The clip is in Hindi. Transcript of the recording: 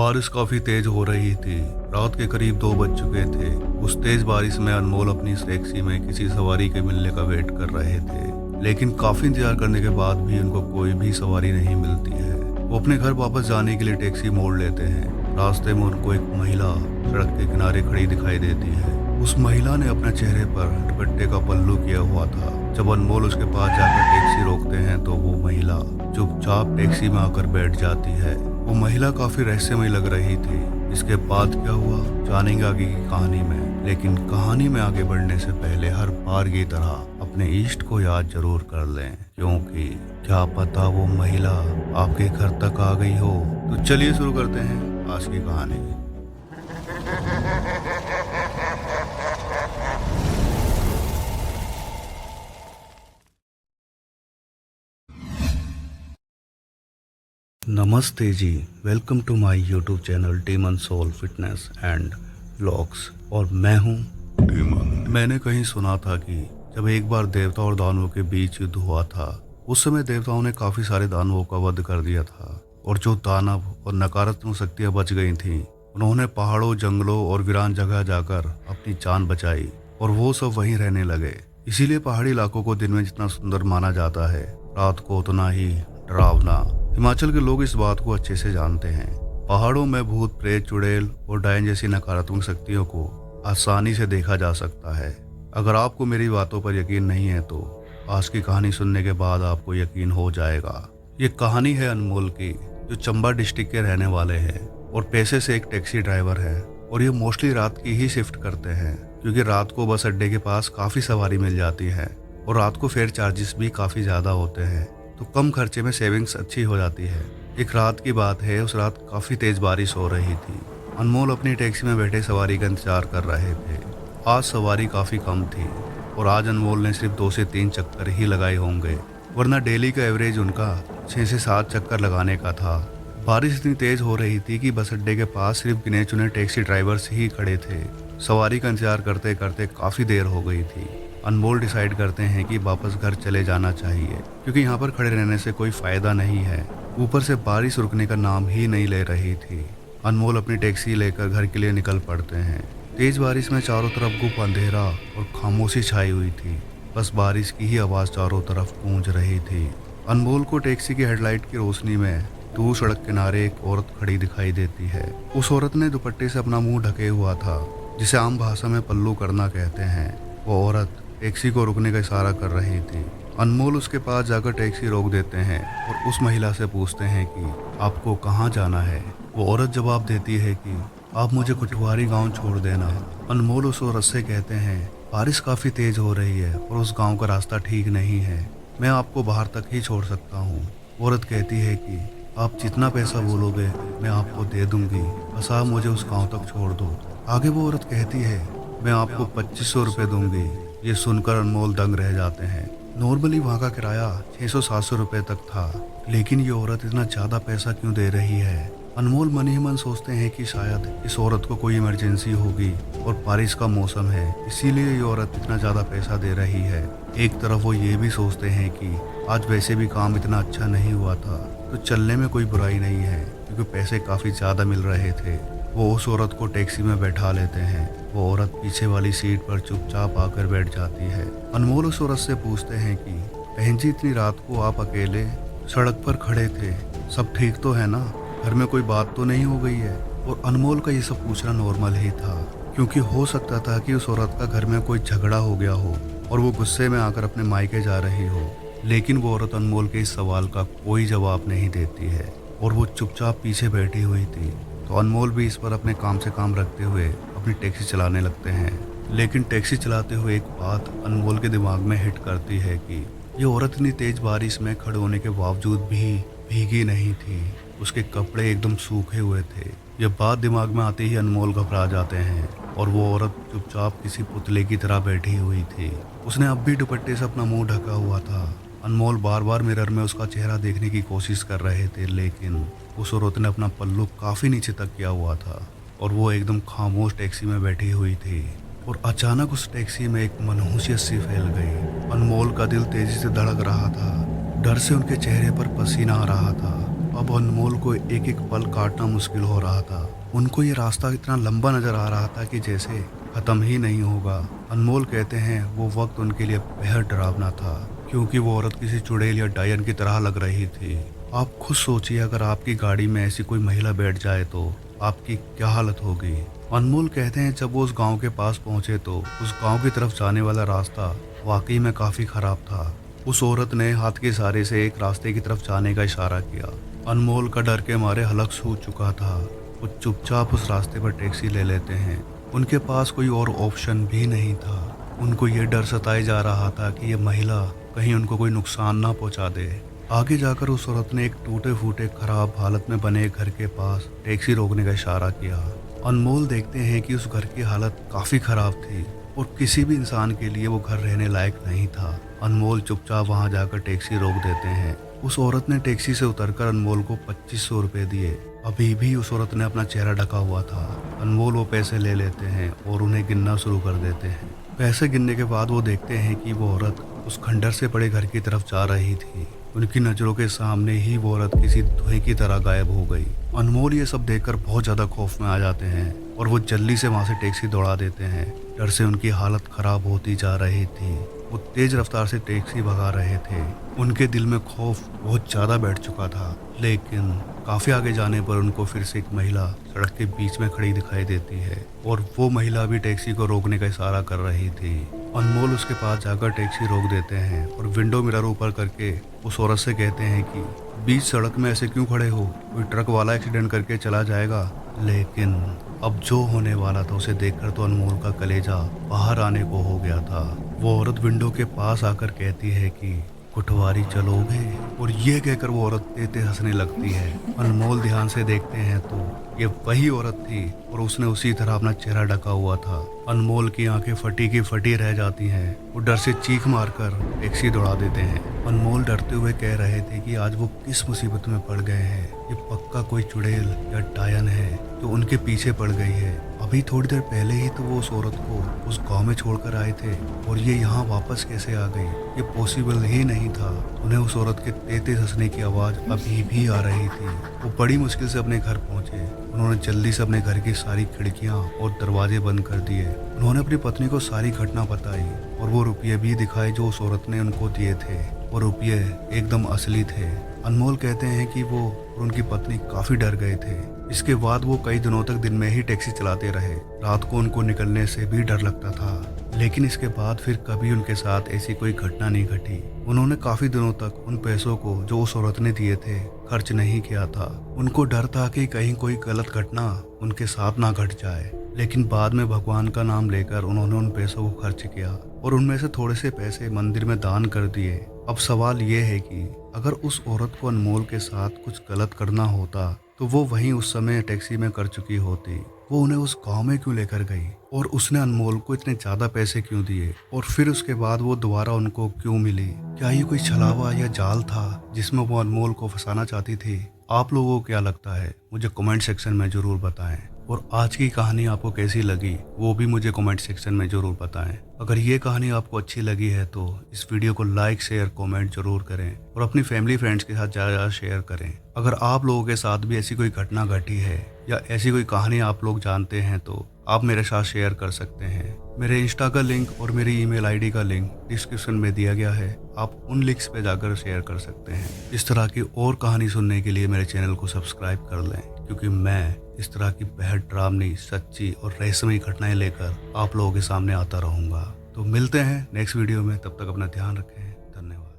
बारिश काफी तेज हो रही थी। रात के करीब 2 बज चुके थे। उस तेज बारिश में अनमोल अपनी इस टैक्सी में किसी सवारी के मिलने का वेट कर रहे थे, लेकिन काफी इंतजार करने के बाद भी उनको कोई भी सवारी नहीं मिलती है। वो अपने घर वापस जाने के लिए टैक्सी मोड़ लेते हैं। रास्ते में उनको एक महिला सड़क के किनारे खड़ी दिखाई देती है। उस महिला ने अपने चेहरे पर दुपट्टे का पल्लू किया हुआ था। जब अनमोल उसके पास जाकर टैक्सी रोकते हैं तो वो महिला चुपचाप टैक्सी में आकर बैठ जाती है। वो महिला काफी रहस्यमय लग रही थी। इसके बाद क्या हुआ जानेंगे आगे की कहानी में, लेकिन कहानी में आगे बढ़ने से पहले हर बार की तरह अपने इष्ट को याद जरूर कर लें, क्योंकि क्या पता वो महिला आपके घर तक आ गई हो। तो चलिए शुरू करते हैं आज की कहानी। नमस्ते जी, welcome to my YouTube channel demon soul fitness and vlogs. और मैं हूँ डीमन। मैंने कहीं सुना था कि जब एक बार देवता और दानवों के बीच युद्ध हुआ था, उस समय देवताओं ने काफी सारे दानवों का वध कर दिया था, और जो दानव और नकारात्मक शक्तियां बच गई थीं, उन्होंने पहाड़ों, जंगलों और वीरान जगह जाकर अपनी जान बचाई, और वो सब वहीं रहने लगे। इसीलिए पहाड़ी इलाकों को दिन में जितना सुंदर माना जाता है, रात को उतना ही डरावना। हिमाचल के लोग इस बात को अच्छे से जानते हैं। पहाड़ों में भूत, प्रेत, चुड़ैल और डायन जैसी नकारात्मक शक्तियों को आसानी से देखा जा सकता है। अगर आपको मेरी बातों पर यकीन नहीं है तो आज की कहानी सुनने के बाद आपको यकीन हो जाएगा। ये कहानी है अनमोल की, जो चंबा डिस्ट्रिक्ट के रहने वाले हैं और पेशे से एक टैक्सी ड्राइवर है। और ये मोस्टली रात की ही शिफ्ट करते हैं, क्योंकि रात को बस अड्डे के पास काफी सवारी मिल जाती है और रात को फेयर चार्जेस भी काफी ज्यादा होते हैं, तो कम खर्चे में सेविंग्स अच्छी हो जाती है। एक रात की बात है, उस रात काफी तेज बारिश हो रही थी। अनमोल अपनी टैक्सी में बैठे सवारी का इंतजार कर रहे थे। आज सवारी काफी कम थी और आज अनमोल ने सिर्फ 2 से 3 चक्कर ही लगाए होंगे, वरना डेली का एवरेज उनका 6 से 7 चक्कर लगाने का था। बारिश इतनी तेज हो रही थी कि बस अड्डे के पास सिर्फ गिने चुने टैक्सी ड्राइवर्स ही खड़े थे। सवारी का इंतजार करते करते काफी देर हो गई थी। अनमोल डिसाइड करते हैं कि वापस घर चले जाना चाहिए, क्योंकि यहाँ पर खड़े रहने से कोई फायदा नहीं है। ऊपर से बारिश रुकने का नाम ही नहीं ले रही थी। अनमोल अपनी टैक्सी लेकर घर के लिए निकल पड़ते हैं। तेज बारिश में चारों तरफ गुप अंधेरा और खामोशी छाई हुई थी। बस बारिश की ही आवाज चारों तरफ गूंज रही थी। अनमोल को टैक्सी की हेडलाइट की रोशनी में दूर सड़क किनारे एक औरत खड़ी दिखाई देती है। उस औरत ने दुपट्टे से अपना मुंह ढके हुआ था, जिसे आम भाषा में पल्लू करना कहते हैं। वो औरत टैक्सी को रुकने का इशारा कर रही थी। अनमोल उसके पास जाकर टैक्सी रोक देते हैं और उस महिला से पूछते हैं कि आपको कहाँ जाना है। वो औरत जवाब देती है कि आप मुझे कुटवारी गांव छोड़ देना। अनमोल उस औरत से कहते हैं बारिश काफी तेज हो रही है और उस गांव का रास्ता ठीक नहीं है, मैं आपको बाहर तक ही छोड़ सकता हूँ। औरत कहती है कि आप जितना पैसा बोलोगे मैं आपको दे दूंगी, बस आप मुझे उस गाँव तक छोड़ दो। आगे वो औरत कहती है मैं आपको 2500 रुपये दूंगी। ये सुनकर अनमोल दंग रह जाते हैं। नॉर्मली वहाँ का किराया 600-700 रुपये तक था, लेकिन ये औरत इतना ज़्यादा पैसा क्यों दे रही है। अनमोल मन ही मन सोचते हैं कि शायद इस औरत को कोई इमरजेंसी होगी और बारिश का मौसम है, इसीलिए ये औरत इतना ज़्यादा पैसा दे रही है। एक तरफ वो ये भी सोचते हैं कि आज वैसे भी काम इतना अच्छा नहीं हुआ था, तो चलने में कोई बुराई नहीं है, क्योंकि पैसे काफ़ी ज़्यादा मिल रहे थे। वो उस औरत को टैक्सी में बैठा लेते हैं। वो औरत पीछे वाली सीट पर चुपचाप आकर बैठ जाती है। अनमोल उस औरत से पूछते हैं कि बहन जी, इतनी रात को आप अकेले सड़क पर खड़े थे, सब ठीक तो है ना, घर में कोई बात तो नहीं हो गई है। और अनमोल का ये सब पूछना नॉर्मल ही था, क्योंकि हो सकता था कि उस औरत का घर में कोई झगड़ा हो गया हो और वो गुस्से में आकर अपने मायके जा रही हो। लेकिन वो औरत अनमोल के इस सवाल का कोई जवाब नहीं देती है और वो चुपचाप पीछे बैठी हुई थी। तो अनमोल भी इस पर अपने काम से काम रखते हुए अपनी टैक्सी चलाने लगते हैं। लेकिन टैक्सी चलाते हुए एक बात अनमोल के दिमाग में हिट करती है कि ये औरत इतनी तेज बारिश में खड़े होने के बावजूद भी भीगी नहीं थी, उसके कपड़े एकदम सूखे हुए थे। ये बात दिमाग में आते ही अनमोल घबरा जाते हैं और वो औरत चुपचाप किसी पुतले की तरह बैठी हुई थी। उसने अब भी दुपट्टे से अपना मुंह ढका हुआ था। अनमोल बार बार मिरर में उसका चेहरा देखने की कोशिश कर रहे थे, लेकिन उस औरत ने अपना पल्लू काफी नीचे तक किया हुआ था और वो एकदम खामोश टैक्सी में बैठी हुई थी। और अचानक उस टैक्सी में एक मनहूसियत सी फैल गई। अनमोल का दिल तेजी से धड़क रहा था, डर से उनके चेहरे पर पसीना आ रहा था। अब अनमोल को एक एक पल काटना मुश्किल हो रहा था। उनको ये रास्ता इतना लंबा नजर आ रहा था कि जैसे खत्म ही नहीं होगा। अनमोल कहते हैं वो वक्त उनके लिए बेहद डरावना था, क्योंकि वो औरत किसी चुड़ैल या डायन की तरह लग रही थी। आप खुद सोचिए, अगर आपकी गाड़ी में ऐसी कोई महिला बैठ जाए तो आपकी क्या हालत होगी। अनमोल कहते हैं जब वो उस गांव के पास पहुंचे तो उस गांव की तरफ जाने वाला रास्ता वाकई में काफी खराब था। उस औरत ने हाथ के इशारे से एक रास्ते की तरफ जाने का इशारा किया। अनमोल का डर के मारे हलक सूझ चुका था। वो चुपचाप उस रास्ते पर टैक्सी ले लेते हैं। उनके पास कोई और ऑप्शन भी नहीं था। उनको ये डर सताए जा रहा था कि ये महिला कहीं उनको कोई नुकसान ना पहुंचा दे। आगे जाकर उस औरत ने एक टूटे फूटे खराब हालत में बने एक घर के पास टैक्सी रोकने का इशारा किया। अनमोल देखते हैं कि उस घर की हालत काफी खराब थी और किसी भी इंसान के लिए वो घर रहने लायक नहीं था। अनमोल चुपचाप वहां जाकर टैक्सी रोक देते हैं। उस औरत ने टैक्सी से उतरकर अनमोल को 2500 रुपए दिए। अभी भी उस औरत ने अपना चेहरा ढका हुआ था। अनमोल वो पैसे ले लेते हैं और उन्हें गिनना शुरू कर देते हैं। पैसे गिनने के बाद वो देखते हैं कि वो औरत उस खंडर से पड़े घर की तरफ जा रही थी। उनकी नजरों के सामने ही वो औरत किसी धुएं की तरह गायब हो गई। अनमोल ये सब देखकर बहुत ज्यादा खौफ में आ जाते हैं और वो जल्दी से वहां से टैक्सी दौड़ा देते हैं। डर से उनकी हालत खराब होती जा रही थी। वो तेज रफ्तार से टैक्सी भगा रहे थे। उनके दिल में खौफ बहुत ज्यादा बैठ चुका था, लेकिन काफी आगे जाने पर उनको फिर से एक महिला सड़क के बीच में खड़ी दिखाई देती है और वो महिला भी टैक्सी को रोकने का इशारा कर रही थी। अनमोल उसके पास जाकर टैक्सी रोक देते हैं और विंडो मिरर ऊपर करके उस औरत से कहते हैं कि बीच सड़क में ऐसे क्यों खड़े हो, कोई ट्रक वाला एक्सीडेंट करके चला जाएगा। लेकिन अब जो होने वाला था उसे देखकर तो अनमोल का कलेजा बाहर आने को हो गया था। वो औरत विंडो के पास आकर कहती है कि कुटवारी चलोगे, और ये कहकर वो औरत तेज हंसने लगती है। अनमोल ध्यान से देखते हैं तो ये वही औरत थी और उसने उसी तरह अपना चेहरा ढका हुआ था। अनमोल की आंखें फटी की फटी रह जाती हैं। वो डर से चीख मारकर टैक्सी दौड़ा देते हैं। अनमोल डरते हुए कह रहे थे कि आज वो किस मुसीबत में पड़ गए हैं। ये पक्का कोई चुड़ैल या डायन है जो उनके पीछे पड़ गई है। अभी थोड़ी देर पहले ही तो वो उस औरत को उस गांव में छोड़कर आए थे और ये यहाँ वापस कैसे आ गई। ये पॉसिबल ही नहीं था। उन्हें उस औरत के तेज हंसने की आवाज अभी भी आ रही थी। वो बड़ी मुश्किल से अपने घर पहुंचे। उन्होंने जल्दी से अपने घर की सारी खिड़कियां और दरवाजे बंद कर दिए। उन्होंने अपनी पत्नी को सारी घटना बताई और वो रुपये भी दिखाए जो उस औरत ने उनको दिए थे। वो रुपये एकदम असली थे। अनमोल कहते हैं कि वो और उनकी पत्नी काफी डर गए थे। इसके बाद वो कई दिनों तक दिन में ही टैक्सी चलाते रहे। रात को उनको निकलने से भी डर लगता था, लेकिन इसके बाद फिर कभी उनके साथ ऐसी कोई घटना नहीं घटी। उन्होंने काफी दिनों तक उन पैसों को जो उस औरत ने दिए थे खर्च नहीं किया था। उनको डर था कि कहीं कोई गलत घटना उनके साथ ना घट जाए। लेकिन बाद में भगवान का नाम लेकर उन्होंने उन पैसों को खर्च किया और उनमें से थोड़े से पैसे मंदिर में दान कर दिए। अब सवाल ये है कि अगर उस औरत को अनमोल के साथ कुछ गलत करना होता तो वो वहीं उस समय टैक्सी में कर चुकी होती। वो उन्हें उस गांव में क्यों लेकर गई और उसने अनमोल को इतने ज्यादा पैसे क्यों दिए और फिर उसके बाद वो दोबारा उनको क्यों मिली। क्या ये कोई छलावा या जाल था जिसमें वो अनमोल को फंसाना चाहती थी। आप लोगों को क्या लगता है मुझे कमेंट सेक्शन में जरूर बताएं। और आज की कहानी आपको कैसी लगी वो भी मुझे कमेंट सेक्शन में जरूर बताएं। अगर ये कहानी आपको अच्छी लगी है तो इस वीडियो को लाइक शेयर कमेंट जरूर करें और अपनी फैमिली फ्रेंड्स के साथ ज़्यादा शेयर करें। अगर आप लोगों के साथ भी ऐसी कोई घटना घटी है या ऐसी कोई कहानी आप लोग जानते हैं तो आप मेरे साथ शेयर कर सकते हैं। मेरे इंस्टा का लिंक और मेरी ईमेल आईडी का लिंक डिस्क्रिप्शन में दिया गया है। आप उन लिंक्स पे जाकर शेयर कर सकते हैं। इस तरह की और कहानी सुनने के लिए मेरे चैनल को सब्सक्राइब कर लें, क्योंकि मैं इस तरह की बेहद डरावनी, सच्ची और रहस्यमयी घटनाएं लेकर आप लोगों के सामने आता रहूंगा। तो मिलते हैं नेक्स्ट वीडियो में, तब तक अपना ध्यान रखें। धन्यवाद।